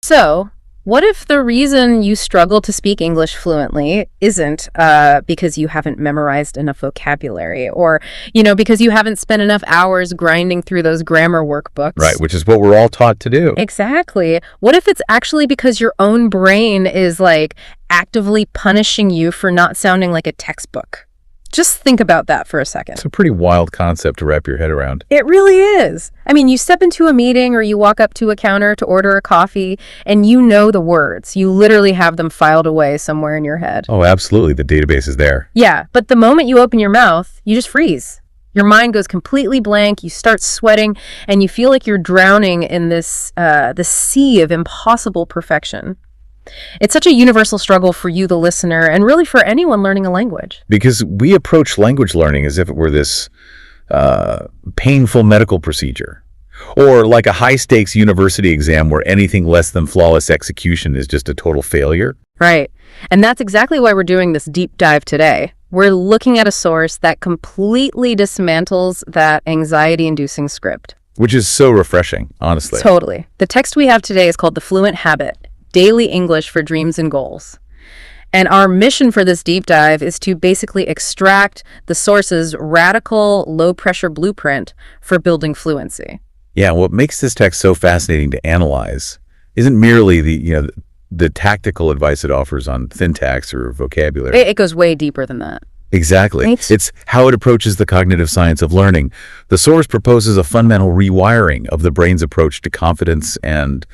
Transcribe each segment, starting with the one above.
So, what if the reason you struggle to speak English fluently isn't because you haven't memorized enough vocabulary or, because you haven't spent enough hours grinding through those grammar workbooks? Right, which is what we're all taught to do. Exactly. What if it's actually because your own brain is actively punishing you for not sounding like a textbook? Just think about that for a second. It's a pretty wild concept to wrap your head around. It really is. I mean, you step into a meeting or you walk up to a counter to order a coffee and you know the words. You literally have them filed away somewhere in your head. Oh, absolutely. The database is there. Yeah, but the moment you open your mouth, you just freeze. Your mind goes completely blank, you start sweating, and you feel like you're drowning in this sea of impossible perfection. It's such a universal struggle for you, the listener, and really for anyone learning a language. Because we approach language learning as if it were this painful medical procedure, or like a high-stakes university exam where anything less than flawless execution is just a total failure. Right. And that's exactly why we're doing this deep dive today. We're looking at a source that completely dismantles that anxiety-inducing script. Which is so refreshing, honestly. Totally. The text we have today is called The Fluent Habit: Daily English for Dreams and Goals. And our mission for this deep dive is to basically extract the source's radical, low-pressure blueprint for building fluency. Yeah, what makes this text so fascinating to analyze isn't merely the tactical advice it offers on syntax or vocabulary. It goes way deeper than that. Exactly. Right? It's how it approaches the cognitive science of learning. The source proposes a fundamental rewiring of the brain's approach to confidence and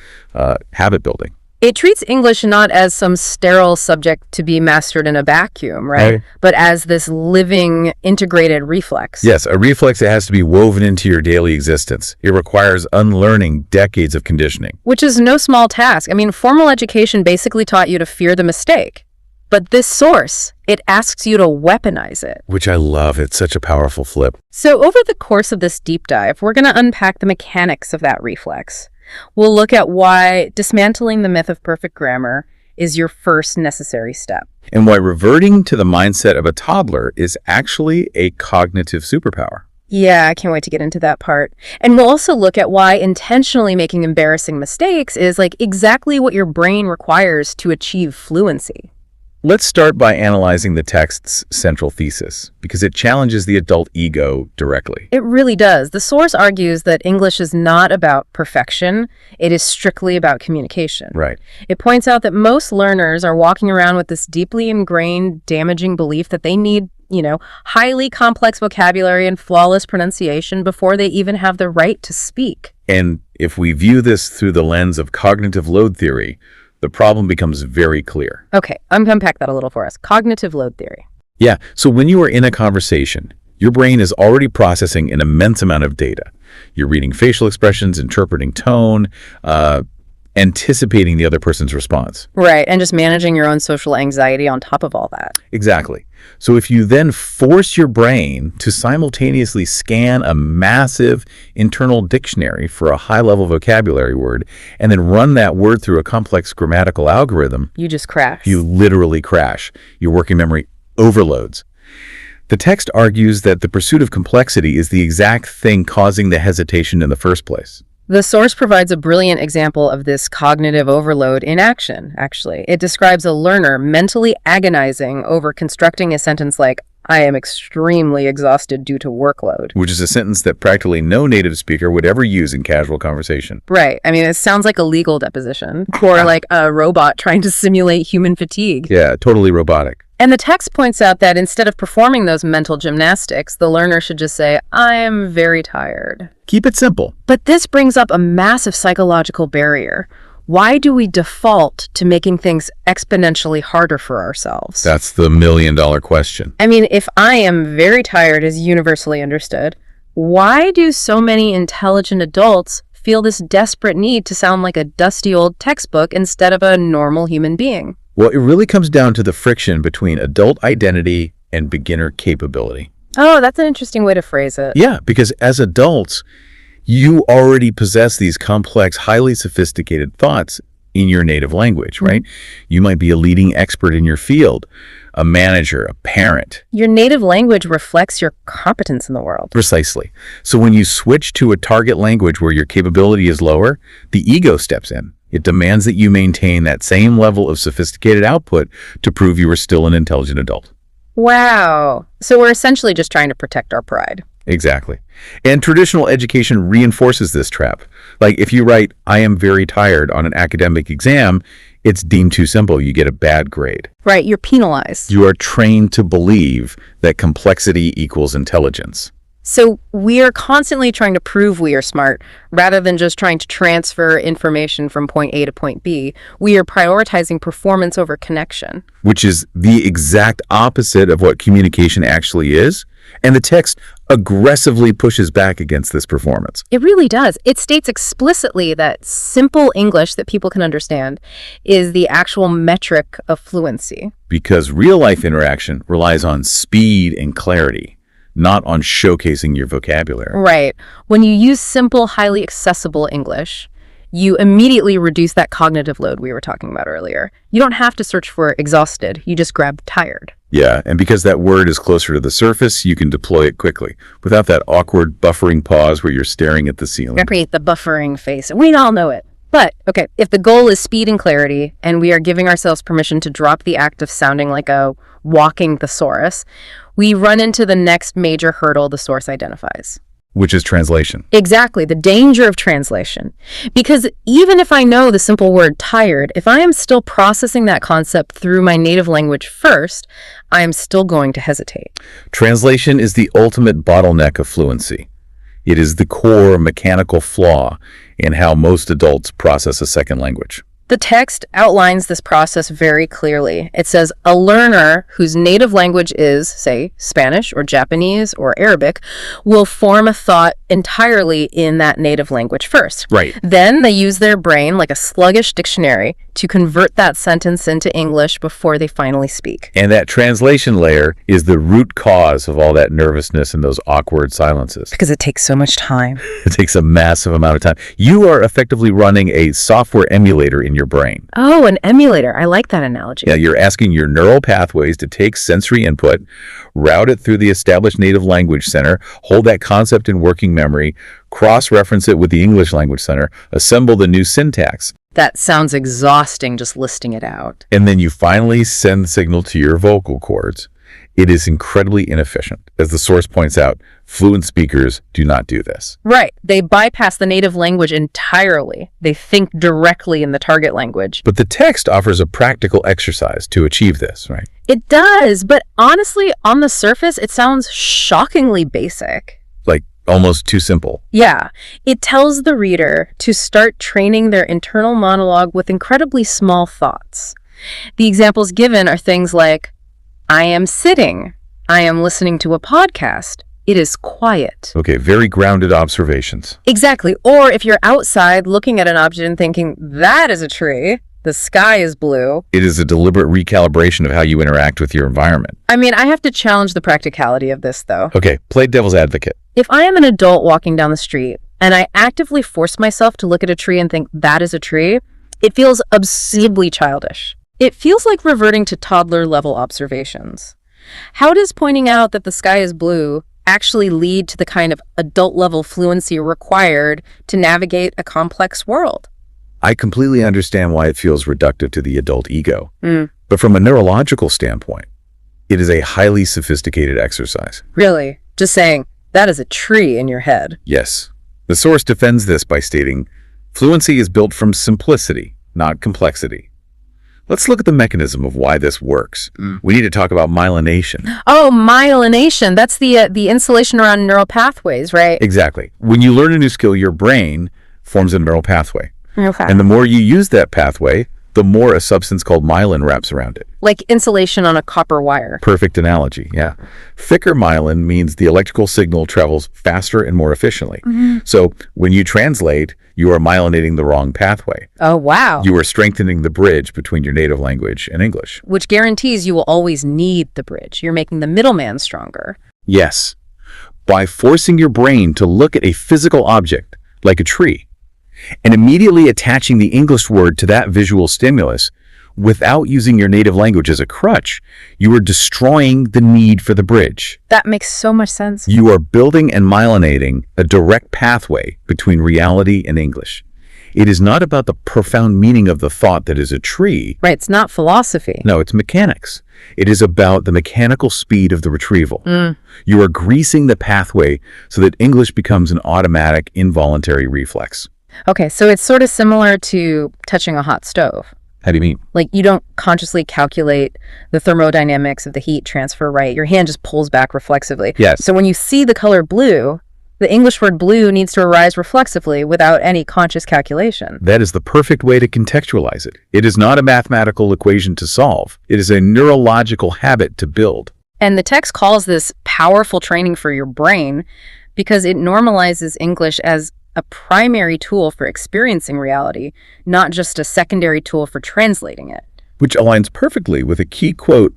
habit building. It treats English not as some sterile subject to be mastered in a vacuum, right? But as this living, integrated reflex. Yes, a reflex that has to be woven into your daily existence. It requires unlearning decades of conditioning. Which is no small task. I mean, formal education basically taught you to fear the mistake. But this source, it asks you to weaponize it. Which I love. It's such a powerful flip. So over the course of this deep dive, we're going to unpack the mechanics of that reflex. We'll look at why dismantling the myth of perfect grammar is your first necessary step. And why reverting to the mindset of a toddler is actually a cognitive superpower. Yeah, I can't wait to get into that part. And we'll also look at why intentionally making embarrassing mistakes is exactly what your brain requires to achieve fluency. Let's start by analyzing the text's central thesis, because it challenges the adult ego directly. It really does. The source argues that English is not about perfection. It is strictly about communication. Right. It points out that most learners are walking around with this deeply ingrained, damaging belief that they need, highly complex vocabulary and flawless pronunciation before they even have the right to speak. And if we view this through the lens of cognitive load theory, the problem becomes very clear. Okay, unpack that a little for us. Cognitive load theory. Yeah, so when you are in a conversation, your brain is already processing an immense amount of data. You're reading facial expressions, interpreting tone, anticipating the other person's response. Right, and just managing your own social anxiety on top of all that. Exactly. So if you then force your brain to simultaneously scan a massive internal dictionary for a high-level vocabulary word and then run that word through a complex grammatical algorithm, you just crash. You literally crash. Your working memory overloads. The text argues that the pursuit of complexity is the exact thing causing the hesitation in the first place. The source provides a brilliant example of this cognitive overload in action, actually. It describes a learner mentally agonizing over constructing a sentence like, "I am extremely exhausted due to workload." Which is a sentence that practically no native speaker would ever use in casual conversation. Right. I mean, it sounds like a legal deposition or like a robot trying to simulate human fatigue. Yeah, totally robotic. And the text points out that instead of performing those mental gymnastics, the learner should just say, "I am very tired." Keep it simple. But this brings up a massive psychological barrier. Why do we default to making things exponentially harder for ourselves? That's the million-dollar question. I mean, if "I am very tired" is universally understood, why do so many intelligent adults feel this desperate need to sound like a dusty old textbook instead of a normal human being? Well, it really comes down to the friction between adult identity and beginner capability. Oh, that's an interesting way to phrase it. Yeah, because as adults, you already possess these complex, highly sophisticated thoughts in your native language, right? You might be a leading expert in your field, a manager, a parent. Your native language reflects your competence in the world. Precisely. So when you switch to a target language where your capability is lower, the ego steps in. It demands that you maintain that same level of sophisticated output to prove you are still an intelligent adult. Wow. So we're essentially just trying to protect our pride. Exactly. And traditional education reinforces this trap. Like if you write, "I am very tired" on an academic exam, it's deemed too simple. You get a bad grade. Right, you're penalized. You are trained to believe that complexity equals intelligence. So we are constantly trying to prove we are smart rather than just trying to transfer information from point A to point B. We are prioritizing performance over connection. Which is the exact opposite of what communication actually is. And the text aggressively pushes back against this performance. It really does. It states explicitly that simple English that people can understand is the actual metric of fluency. Because real-life interaction relies on speed and clarity, not on showcasing your vocabulary. Right. When you use simple, highly accessible English, you immediately reduce that cognitive load we were talking about earlier. You don't have to search for exhausted. You just grab tired. Yeah, and because that word is closer to the surface, you can deploy it quickly, without that awkward buffering pause where you're staring at the ceiling. Create the buffering face. We all know it. But, okay, if the goal is speed and clarity, and we are giving ourselves permission to drop the act of sounding like a walking thesaurus, we run into the next major hurdle the source identifies. Which is translation. Exactly, the danger of translation. Because even if I know the simple word tired, if I am still processing that concept through my native language first, I am still going to hesitate. Translation is the ultimate bottleneck of fluency. It is the core mechanical flaw in how most adults process a second language. The text outlines this process very clearly. It says a learner whose native language is, say, Spanish or Japanese or Arabic, will form a thought entirely in that native language first. Right. Then they use their brain like a sluggish dictionary to convert that sentence into English before they finally speak. And that translation layer is the root cause of all that nervousness and those awkward silences. Because it takes so much time. It takes a massive amount of time. You are effectively running a software emulator in your brain. Oh, an emulator. I like that analogy. Yeah, you're asking your neural pathways to take sensory input, route it through the established native language center, hold that concept in working memory, cross-reference it with the English language center, assemble the new syntax. That sounds exhausting just listing it out. And then you finally send the signal to your vocal cords. It is incredibly inefficient. As the source points out, fluent speakers do not do this. Right. They bypass the native language entirely. They think directly in the target language. But the text offers a practical exercise to achieve this, right? It does, but honestly, on the surface, it sounds shockingly basic. Like almost too simple. Yeah. It tells the reader to start training their internal monologue with incredibly small thoughts. The examples given are things like, I am sitting. I am listening to a podcast. It is quiet. Okay, very grounded observations. Exactly. Or if you're outside looking at an object and thinking, that is a tree, the sky is blue. It is a deliberate recalibration of how you interact with your environment. I mean, I have to challenge the practicality of this, though. Okay, play devil's advocate. If I am an adult walking down the street and I actively force myself to look at a tree and think, that is a tree, it feels obscenely childish. It feels like reverting to toddler-level observations. How does pointing out that the sky is blue actually lead to the kind of adult-level fluency required to navigate a complex world? I completely understand why it feels reductive to the adult ego. Mm. But from a neurological standpoint, it is a highly sophisticated exercise. Really? Just saying, that is a tree in your head. Yes. The source defends this by stating, fluency is built from simplicity, not complexity. Let's look at the mechanism of why this works. We need to talk about myelination. Oh, myelination. That's the insulation around neural pathways, right? Exactly. When you learn a new skill, your brain forms a neural pathway. Okay. And the more you use that pathway, the more a substance called myelin wraps around it. Like insulation on a copper wire. Perfect analogy, yeah. Thicker myelin means the electrical signal travels faster and more efficiently. So when you translate, you are myelinating the wrong pathway. Oh, wow. You are strengthening the bridge between your native language and English. Which guarantees you will always need the bridge. You're making the middleman stronger. Yes. By forcing your brain to look at a physical object, like a tree, and immediately attaching the English word to that visual stimulus, without using your native language as a crutch, you are destroying the need for the bridge. That makes so much sense. You are building and myelinating a direct pathway between reality and English. It is not about the profound meaning of the thought that is a tree. Right, it's not philosophy. No, it's mechanics. It is about the mechanical speed of the retrieval. You are greasing the pathway so that English becomes an automatic, involuntary reflex. Okay, so it's sort of similar to touching a hot stove. How do you mean? Like, you don't consciously calculate the thermodynamics of the heat transfer, right? Your hand just pulls back reflexively. Yes. So when you see the color blue, the English word blue needs to arise reflexively without any conscious calculation. That is the perfect way to contextualize it. It is not a mathematical equation to solve. It is a neurological habit to build. And the text calls this powerful training for your brain because it normalizes English as a primary tool for experiencing reality, not just a secondary tool for translating it. Which aligns perfectly with a key quote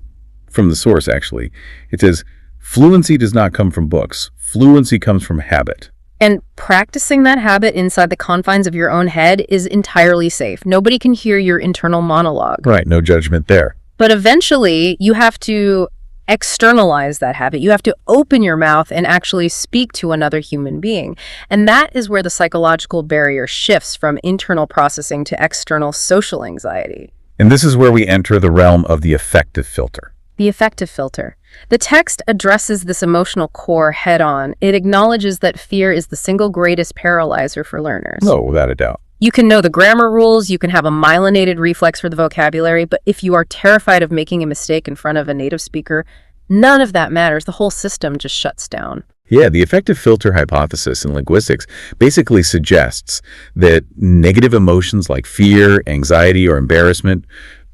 from the source, actually. It says, "Fluency does not come from books. Fluency comes from habit." And practicing that habit inside the confines of your own head is entirely safe. Nobody can hear your internal monologue. Right, no judgment there. But eventually, you have to externalize that habit. You have to open your mouth and actually speak to another human being. And that is where the psychological barrier shifts from internal processing to external social anxiety. And this is where we enter the realm of the affective filter. The affective filter. The text addresses this emotional core head-on. It acknowledges that fear is the single greatest paralyzer for learners. No, without a doubt. You can know the grammar rules, you can have a myelinated reflex for the vocabulary, but if you are terrified of making a mistake in front of a native speaker, none of that matters. The whole system just shuts down. Yeah, the affective filter hypothesis in linguistics basically suggests that negative emotions like fear, anxiety, or embarrassment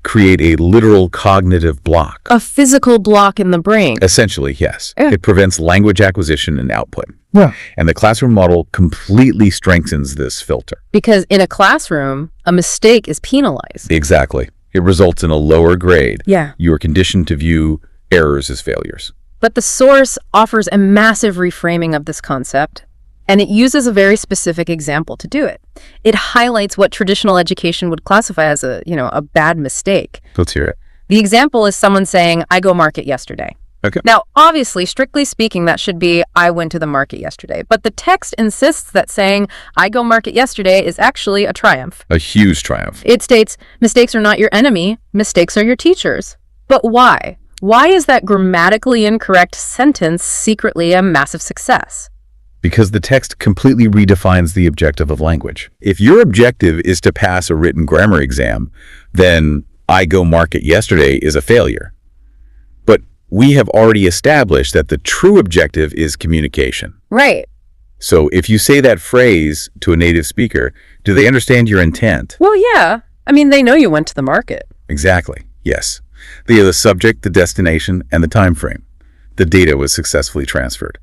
create a literal cognitive block. A physical block in the brain. Essentially, yes. Yeah. It prevents language acquisition and output. Yeah. And the classroom model completely strengthens this filter. Because in a classroom, a mistake is penalized. Exactly. It results in a lower grade. Yeah. You are conditioned to view errors as failures. But the source offers a massive reframing of this concept, and it uses a very specific example to do it. It highlights what traditional education would classify as a bad mistake. Let's hear it. The example is someone saying, "I go market yesterday." Okay. Now, obviously, strictly speaking, that should be, "I went to the market yesterday." But the text insists that saying, "I go market yesterday" is actually a triumph. A huge triumph. It states, mistakes are not your enemy, mistakes are your teachers. But why? Why is that grammatically incorrect sentence secretly a massive success? Because the text completely redefines the objective of language. If your objective is to pass a written grammar exam, then "I go market yesterday" is a failure. But we have already established that the true objective is communication. Right. So if you say that phrase to a native speaker, do they understand your intent? Well, yeah. I mean, they know you went to the market. Exactly. Yes. They are the subject, the destination, and the time frame. The data was successfully transferred.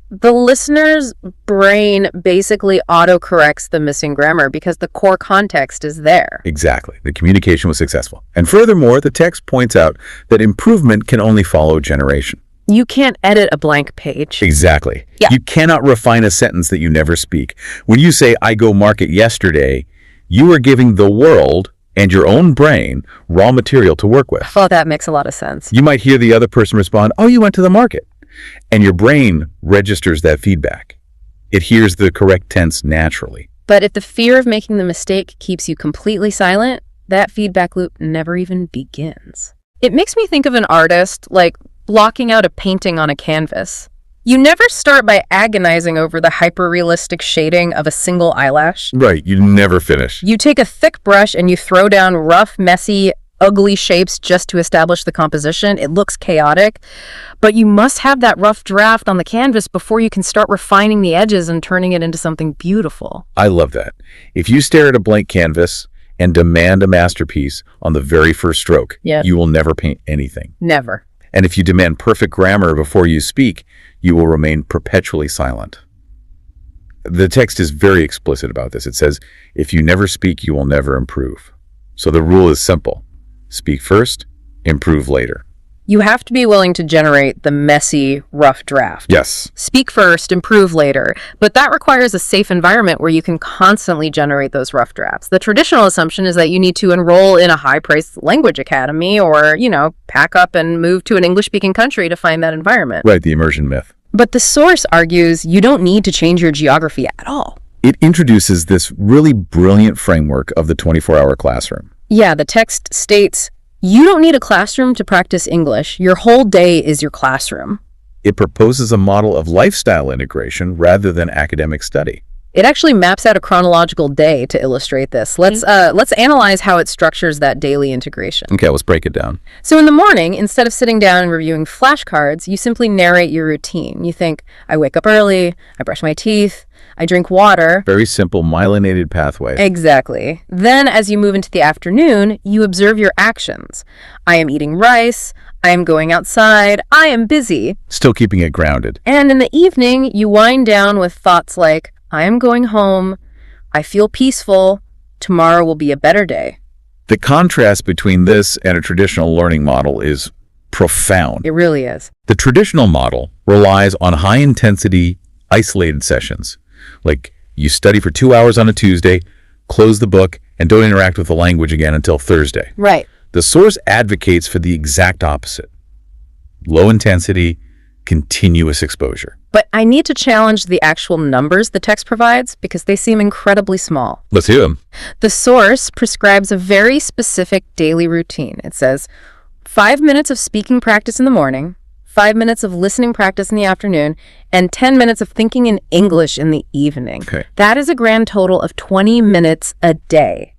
The listener's brain basically autocorrects the missing grammar because the core context is there. Exactly. The communication was successful. And furthermore, the text points out that improvement can only follow generation. You can't edit a blank page. Exactly. Yeah. You cannot refine a sentence that you never speak. When you say, "I go market yesterday," you are giving the world and your own brain raw material to work with. Well, that makes a lot of sense. You might hear the other person respond, "Oh, you went to the market." And your brain registers that feedback. It hears the correct tense naturally. But if the fear of making the mistake keeps you completely silent, that feedback loop never even begins. It makes me think of an artist like blocking out a painting on a canvas. You never start by agonizing over the hyper-realistic shading of a single eyelash. Right, you never finish. You take a thick brush and you throw down rough, messy, ugly shapes just to establish the composition. It looks chaotic, but you must have that rough draft on the canvas before you can start refining the edges and turning it into something beautiful. I love that. If you stare at a blank canvas and demand a masterpiece on the very first stroke, you will never paint anything. Never. And if you demand perfect grammar before you speak, you will remain perpetually silent. The text is very explicit about this. It says, if you never speak, you will never improve. So the rule is simple. Speak first, improve later. You have to be willing to generate the messy, rough draft. Yes. Speak first, improve later. But that requires a safe environment where you can constantly generate those rough drafts. The traditional assumption is that you need to enroll in a high-priced language academy or, pack up and move to an English-speaking country to find that environment. Right, the immersion myth. But the source argues you don't need to change your geography at all. It introduces this really brilliant framework of the 24-hour classroom. Yeah, the text states, you don't need a classroom to practice English. Your whole day is your classroom. It proposes a model of lifestyle integration rather than academic study. It actually maps out a chronological day to illustrate this. Let's analyze how it structures that daily integration. Okay, let's break it down. So in the morning, instead of sitting down and reviewing flashcards, you simply narrate your routine. You think, I wake up early, I brush my teeth, I drink water. Very simple myelinated pathway. Exactly. Then as you move into the afternoon, you observe your actions. I am eating rice, I am going outside, I am busy. Still keeping it grounded. And in the evening, you wind down with thoughts like, I am going home, I feel peaceful, tomorrow will be a better day. The contrast between this and a traditional learning model is profound. It really is. The traditional model relies on high-intensity, isolated sessions. Like, you study for 2 hours on a Tuesday, close the book, and don't interact with the language again until Thursday. Right. The source advocates for the exact opposite. Low intensity, continuous exposure. But I need to challenge the actual numbers the text provides because they seem incredibly small. Let's hear them. The source prescribes a very specific daily routine. It says 5 minutes of speaking practice in the morning, 5 minutes of listening practice in the afternoon, and 10 minutes of thinking in English in the evening. Okay. That is a grand total of 20 minutes a day.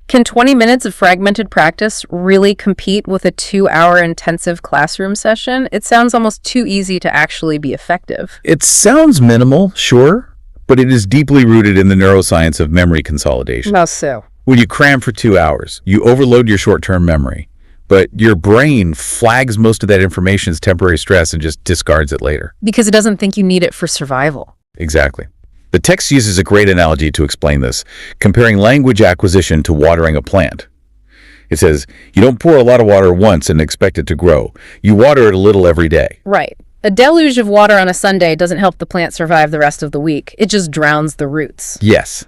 Can 20 minutes of fragmented practice really compete with a 2-hour intensive classroom session? It sounds almost too easy to actually be effective. It sounds minimal, sure, but it is deeply rooted in the neuroscience of memory consolidation. How so? When you cram for 2 hours, you overload your short-term memory, but your brain flags most of that information as temporary stress and just discards it later. Because it doesn't think you need it for survival. Exactly. The text uses a great analogy to explain this, comparing language acquisition to watering a plant. It says, you don't pour a lot of water once and expect it to grow. You water it a little every day. Right. A deluge of water on a Sunday doesn't help the plant survive the rest of the week. It just drowns the roots. Yes.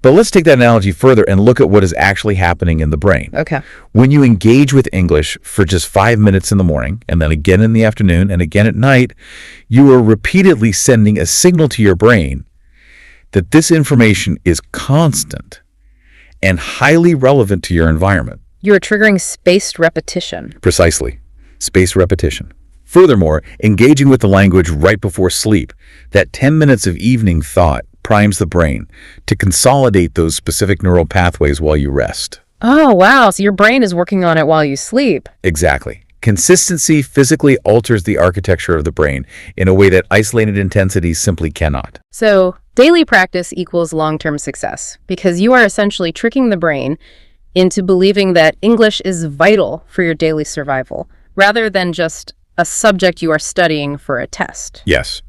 But let's take that analogy further and look at what is actually happening in the brain. Okay. When you engage with English for just 5 minutes in the morning, and then again in the afternoon, and again at night, you are repeatedly sending a signal to your brain that this information is constant and highly relevant to your environment. You're triggering spaced repetition. Precisely. Spaced repetition. Furthermore, engaging with the language right before sleep, that 10 minutes of evening thought primes the brain to consolidate those specific neural pathways while you rest. Oh, wow. So your brain is working on it while you sleep. Exactly. Consistency physically alters the architecture of the brain in a way that isolated intensity simply cannot. So daily practice equals long-term success because you are essentially tricking the brain into believing that English is vital for your daily survival rather than just a subject you are studying for a test. Yes.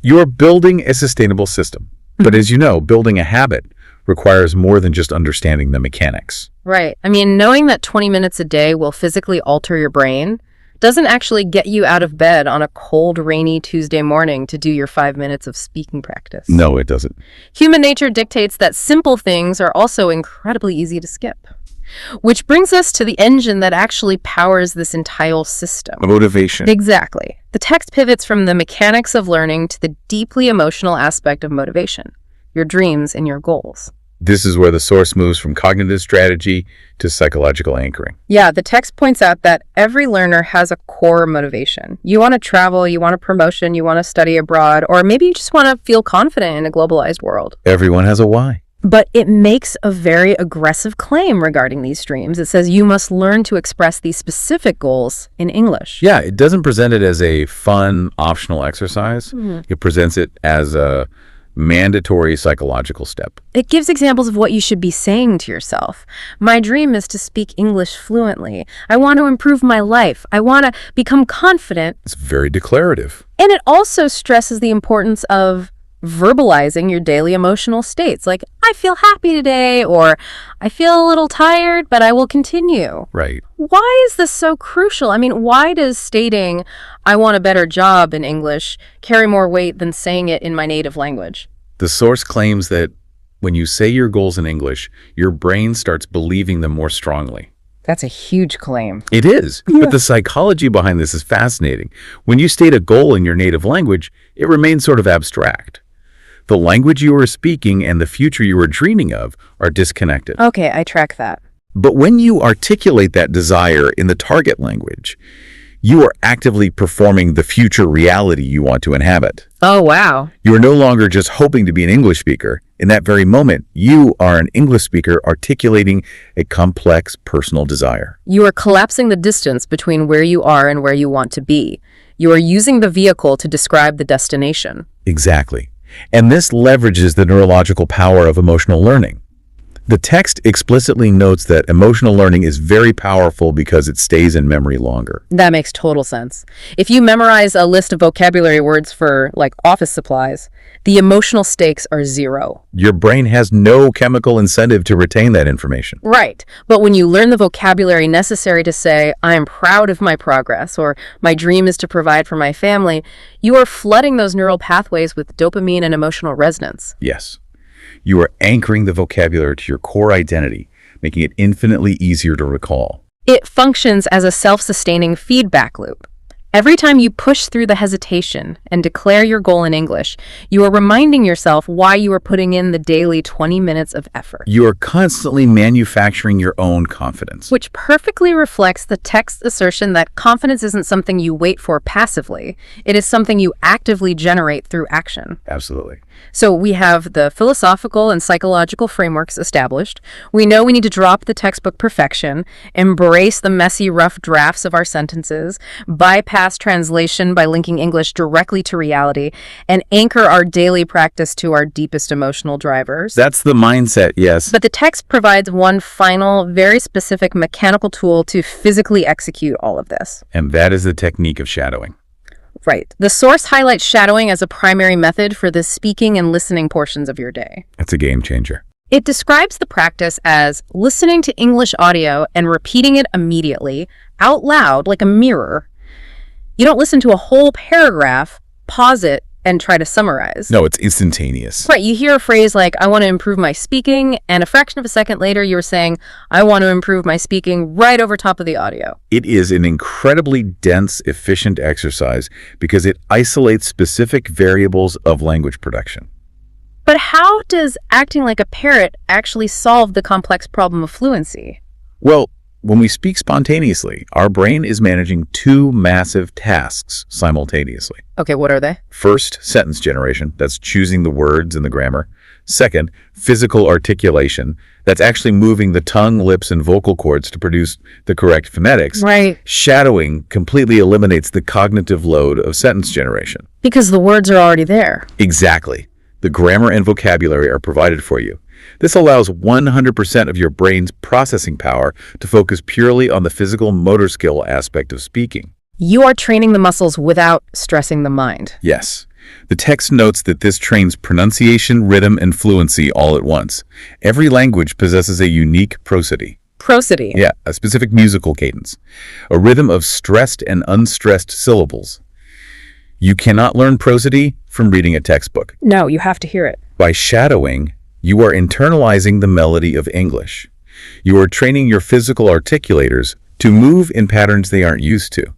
You're building a sustainable system. But as you know, building a habit requires more than just understanding the mechanics. Right. I mean, knowing that 20 minutes a day will physically alter your brain doesn't actually get you out of bed on a cold, rainy Tuesday morning to do your 5 minutes of speaking practice. No, it doesn't. Human nature dictates that simple things are also incredibly easy to skip. Which brings us to the engine that actually powers this entire system. Motivation. Exactly. The text pivots from the mechanics of learning to the deeply emotional aspect of motivation, your dreams and your goals. This is where the source moves from cognitive strategy to psychological anchoring. Yeah, the text points out that every learner has a core motivation. You want to travel, you want a promotion, you want to study abroad, or maybe you just want to feel confident in a globalized world. Everyone has a why. But it makes a very aggressive claim regarding these streams. It says you must learn to express these specific goals in English. Yeah, it doesn't present it as a fun, optional exercise. It presents it as a mandatory psychological step. It gives examples of what you should be saying to yourself. My dream is to speak English fluently. I want to improve my life. I want to become confident. It's very declarative. And it also stresses the importance of verbalizing your daily emotional states. Like, I feel happy today, or I feel a little tired, but I will continue. Right. Why is this so crucial? I mean, why does stating, I want a better job in English, carry more weight than saying it in my native language? The source claims that when you say your goals in English, your brain starts believing them more strongly. That's a huge claim. It is, but the psychology behind this is fascinating. When you state a goal in your native language, it remains sort of abstract. The language you are speaking and the future you are dreaming of are disconnected. Okay, I track that. But when you articulate that desire in the target language, you are actively performing the future reality you want to inhabit. Oh, wow. You are no longer just hoping to be an English speaker. In that very moment, you are an English speaker articulating a complex personal desire. You are collapsing the distance between where you are and where you want to be. You are using the vehicle to describe the destination. Exactly. And this leverages the neurological power of emotional learning. The text explicitly notes that emotional learning is very powerful because it stays in memory longer. That makes total sense. If you memorize a list of vocabulary words for, like, office supplies, the emotional stakes are zero. Your brain has no chemical incentive to retain that information. Right. But when you learn the vocabulary necessary to say, I am proud of my progress, or my dream is to provide for my family, you are flooding those neural pathways with dopamine and emotional resonance. Yes. You are anchoring the vocabulary to your core identity, making it infinitely easier to recall. It functions as a self-sustaining feedback loop. Every time you push through the hesitation and declare your goal in English, you are reminding yourself why you are putting in the daily 20 minutes of effort. You are constantly manufacturing your own confidence. Which perfectly reflects the text's assertion that confidence isn't something you wait for passively. It is something you actively generate through action. Absolutely. So we have the philosophical and psychological frameworks established. We know we need to drop the textbook perfection, embrace the messy, rough drafts of our sentences, bypass translation by linking English directly to reality, and anchor our daily practice to our deepest emotional drivers. That's the mindset, yes. But the text provides one final, very specific mechanical tool to physically execute all of this. And that is the technique of shadowing. Right. The source highlights shadowing as a primary method for the speaking and listening portions of your day. That's a game changer. It describes the practice as listening to English audio and repeating it immediately, out loud, like a mirror. You don't listen to a whole paragraph, pause it, and try to summarize. No, it's instantaneous. Right, you hear a phrase like, I want to improve my speaking, and a fraction of a second later you're saying, I want to improve my speaking right over top of the audio. It is an incredibly dense, efficient exercise because it isolates specific variables of language production. But how does acting like a parrot actually solve the complex problem of fluency? Well, when we speak spontaneously, our brain is managing two massive tasks simultaneously. Okay, what are they? First, sentence generation. That's choosing the words and the grammar. Second, physical articulation. That's actually moving the tongue, lips, and vocal cords to produce the correct phonetics. Right. Shadowing completely eliminates the cognitive load of sentence generation. Because the words are already there. Exactly. The grammar and vocabulary are provided for you. This allows 100% of your brain's processing power to focus purely on the physical motor skill aspect of speaking. You are training the muscles without stressing the mind. Yes. The text notes that this trains pronunciation, rhythm, and fluency all at once. Every language possesses a unique prosody. Prosody. Yeah, a specific musical cadence. A rhythm of stressed and unstressed syllables. You cannot learn prosody from reading a textbook. No, you have to hear it. By shadowing, you are internalizing the melody of English. You are training your physical articulators to move in patterns they aren't used to,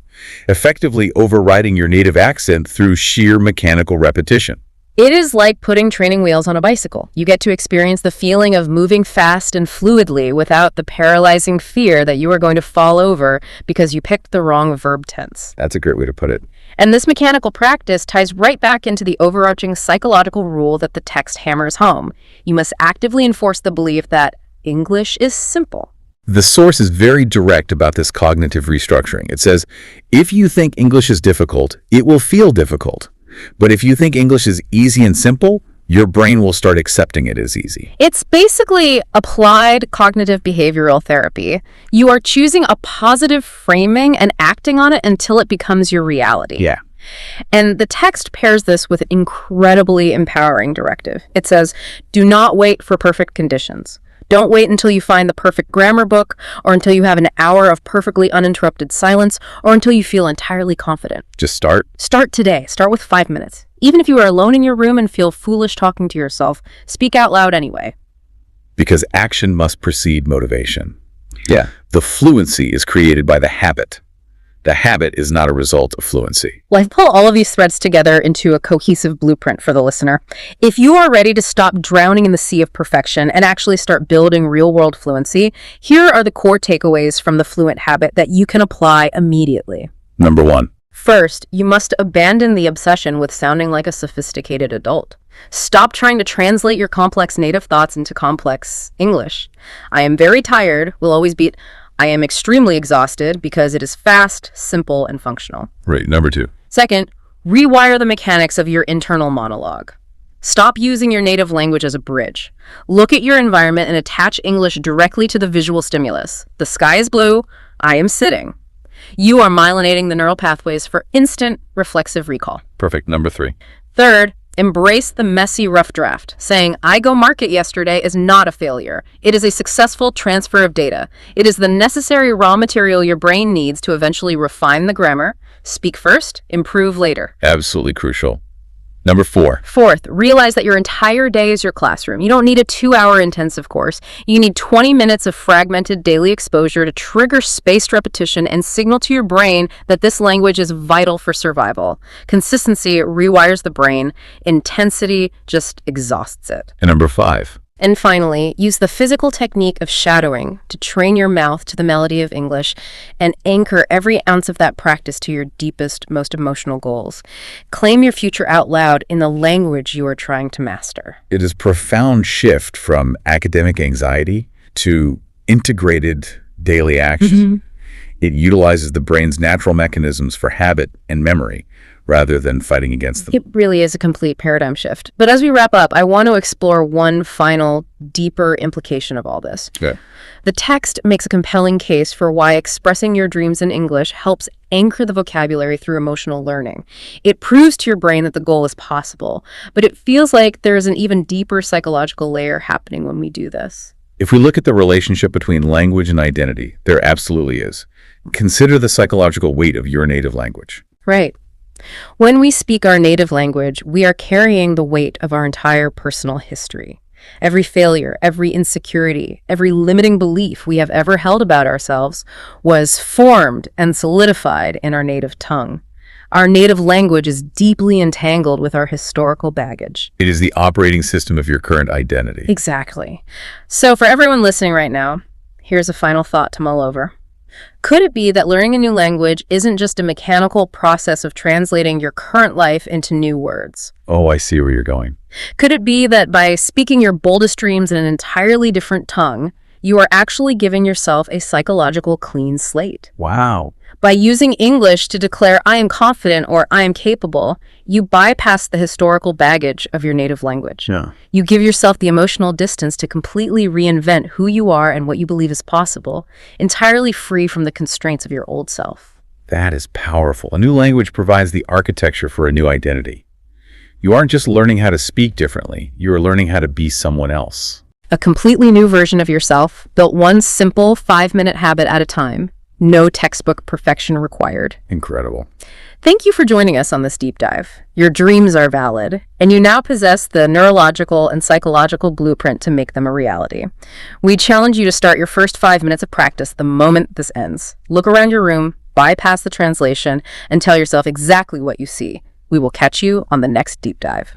effectively overriding your native accent through sheer mechanical repetition. It is like putting training wheels on a bicycle. You get to experience the feeling of moving fast and fluidly without the paralyzing fear that you are going to fall over because you picked the wrong verb tense. That's a great way to put it. And this mechanical practice ties right back into the overarching psychological rule that the text hammers home. You must actively enforce the belief that English is simple. The source is very direct about this cognitive restructuring. It says, if you think English is difficult, it will feel difficult. But if you think English is easy and simple, your brain will start accepting it as easy. It's basically applied cognitive behavioral therapy. You are choosing a positive framing and acting on it until it becomes your reality. Yeah. And the text pairs this with an incredibly empowering directive. It says, do not wait for perfect conditions. Don't wait until you find the perfect grammar book, or until you have an hour of perfectly uninterrupted silence, or until you feel entirely confident. Just start. Start today. Start with 5 minutes. Even if you are alone in your room and feel foolish talking to yourself, speak out loud anyway. Because action must precede motivation. Yeah. The fluency is created by the habit, The habit is not a result of fluency. Well, I've pulled all of these threads together into a cohesive blueprint for the listener. If you are ready to stop drowning in the sea of perfection and actually start building real-world fluency, here are the core takeaways from the Fluent habit that you can apply immediately. Number 1. First, you must abandon the obsession with sounding like a sophisticated adult. Stop trying to translate your complex native thoughts into complex English. I am very tired will always beat I am extremely exhausted because it is fast, simple, and functional. Right. Number 2. Second, rewire the mechanics of your internal monologue. Stop using your native language as a bridge. Look at your environment and attach English directly to the visual stimulus. The sky is blue. I am sitting. You are myelinating the neural pathways for instant reflexive recall. Perfect. Number 3. Third, embrace the messy rough draft. Saying, I go market yesterday is not a failure. It is a successful transfer of data. It is the necessary raw material your brain needs to eventually refine the grammar, speak first, improve later. Absolutely crucial. Number 4. Fourth, realize that your entire day is your classroom. You don't need a 2-hour intensive course. You need 20 minutes of fragmented daily exposure to trigger spaced repetition and signal to your brain that this language is vital for survival. Consistency rewires the brain. Intensity just exhausts it. And number 5. And finally, use the physical technique of shadowing to train your mouth to the melody of English and anchor every ounce of that practice to your deepest, most emotional goals. Claim your future out loud in the language you are trying to master. It is a profound shift from academic anxiety to integrated daily action. It utilizes the brain's natural mechanisms for habit and memory rather than fighting against them. It really is a complete paradigm shift. But as we wrap up, I want to explore one final, deeper implication of all this. Okay. The text makes a compelling case for why expressing your dreams in English helps anchor the vocabulary through emotional learning. It proves to your brain that the goal is possible, but it feels like there is an even deeper psychological layer happening when we do this. If we look at the relationship between language and identity, there absolutely is. Consider the psychological weight of your native language. Right. When we speak our native language, we are carrying the weight of our entire personal history. Every failure, every insecurity, every limiting belief we have ever held about ourselves was formed and solidified in our native tongue. Our native language is deeply entangled with our historical baggage. It is the operating system of your current identity. Exactly. So for everyone listening right now, here's a final thought to mull over. Could it be that learning a new language isn't just a mechanical process of translating your current life into new words? Oh, I see where you're going. Could it be that by speaking your boldest dreams in an entirely different tongue, you are actually giving yourself a psychological clean slate? Wow. By using English to declare I am confident or I am capable, you bypass the historical baggage of your native language. Yeah. You give yourself the emotional distance to completely reinvent who you are and what you believe is possible, entirely free from the constraints of your old self. That is powerful. A new language provides the architecture for a new identity. You aren't just learning how to speak differently, you are learning how to be someone else. A completely new version of yourself, built one simple 5-minute habit at a time. No textbook perfection required. Incredible. Thank you for joining us on this deep dive. Your dreams are valid, and you now possess the neurological and psychological blueprint to make them a reality. We challenge you to start your first 5 minutes of practice the moment this ends. Look around your room, bypass the translation, and tell yourself exactly what you see. We will catch you on the next deep dive.